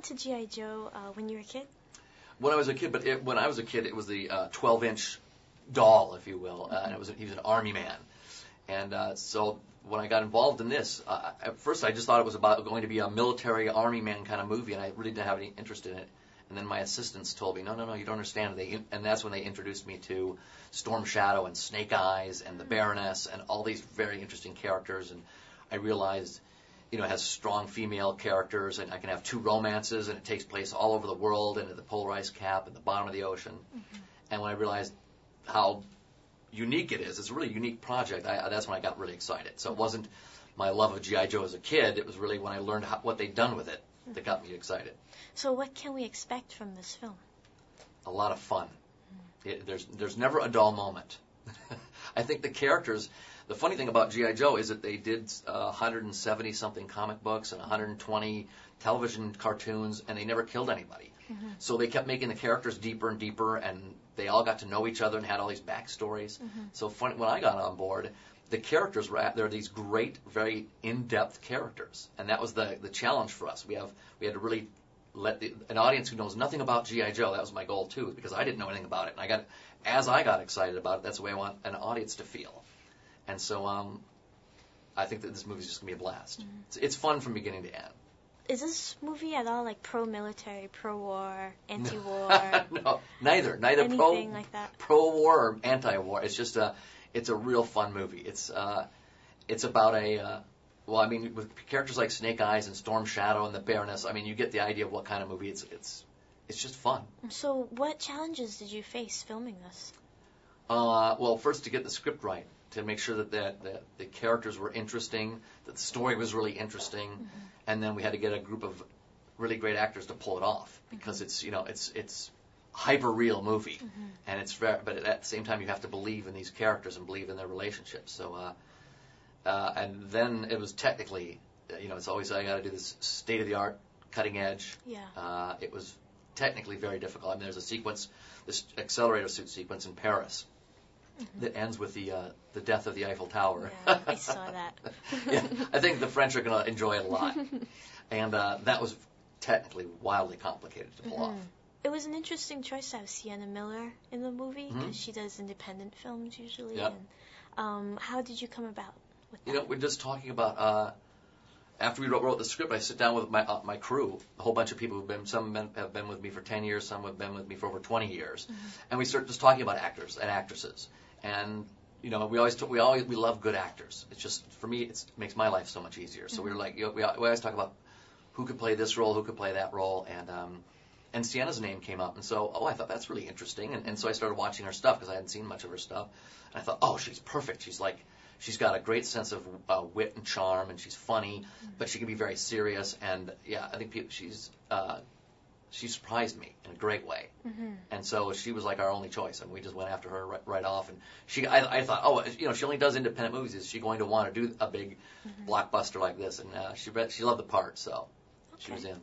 into G.I. Joe when you were a kid? When I was a kid, when I was a kid, it was the 12-inch doll, if you will, and he was an army man. And so when I got involved in this, at first I just thought it was about going to be a military army man kind of movie, and I really didn't have any interest in it. And then my assistants told me, no, you don't understand. And that's when they introduced me to Storm Shadow and Snake Eyes and the Baroness and all these very interesting characters. And I realized, it has strong female characters, and I can have 2 romances, and it takes place all over the world and at the polar ice cap at the bottom of the ocean. Mm-hmm. And when I realized how unique it is, it's a really unique project, that's when I got really excited. So it wasn't my love of G.I. Joe as a kid. It was really when I learned what they'd done with it that got me excited. So what can we expect from this film? A lot of fun. There's never a dull moment. I think the characters, the funny thing about G.I. Joe is that they did 170-something comic books and 120 television cartoons, and they never killed anybody. Mm-hmm. So they kept making the characters deeper and deeper, and they all got to know each other and had all these backstories. Mm-hmm. So when I got on board, the characters they're these great, very in-depth characters, and that was the challenge for us. We had to really let an audience who knows nothing about G.I. Joe, that was my goal too, because I didn't know anything about it. And as I got excited about it, that's the way I want an audience to feel. And so I think that this movie is just going to be a blast. Mm-hmm. It's fun from beginning to end. Is this movie at all like pro-military, pro-war, anti-war? No, neither anything like that. Pro-war or anti-war. It's just it's a real fun movie. It's about with characters like Snake Eyes and Storm Shadow and the Baroness, you get the idea of what kind of movie it's just fun. So what challenges did you face filming this? Well, first to get the script right, to make sure that the characters were interesting, that the story was really interesting, mm-hmm. and then we had to get a group of really great actors to pull it off, because mm-hmm. it's hyper real movie, mm-hmm. and but at the same time you have to believe in these characters and believe in their relationships. So and then it was technically, it's always I got to do this state of the art, cutting edge. Yeah. It was technically very difficult. There's a sequence, this accelerator suit sequence in Paris. Mm-hmm. That ends with the death of the Eiffel Tower. Yeah, I saw that. Yeah, I think the French are going to enjoy it a lot. And that was technically wildly complicated to pull off. It was an interesting choice to have Siena Miller in the movie, because mm-hmm. she does independent films usually. Yep. And how did you come about with that? We're just talking about, after we wrote the script, I sit down with my crew, a whole bunch of people some have been with me for 10 years, some have been with me for over 20 years, mm-hmm. and we start just talking about actors and actresses. And we love good actors. It's just, for me, it makes my life so much easier. So mm-hmm. we were like, we always talk about who could play this role, who could play that role, and Siena's name came up, and so I thought that's really interesting, and so I started watching her stuff because I hadn't seen much of her stuff, and I thought, she's perfect. She's got a great sense of wit and charm, and she's funny, mm-hmm. but she can be very serious, and I think she surprised me in a great way. Mm-hmm. And so she was like our only choice, and we just went after her right off. And I thought, she only does independent movies. Is she going to want to do a big mm-hmm. blockbuster like this? And she loved the part, so she was in.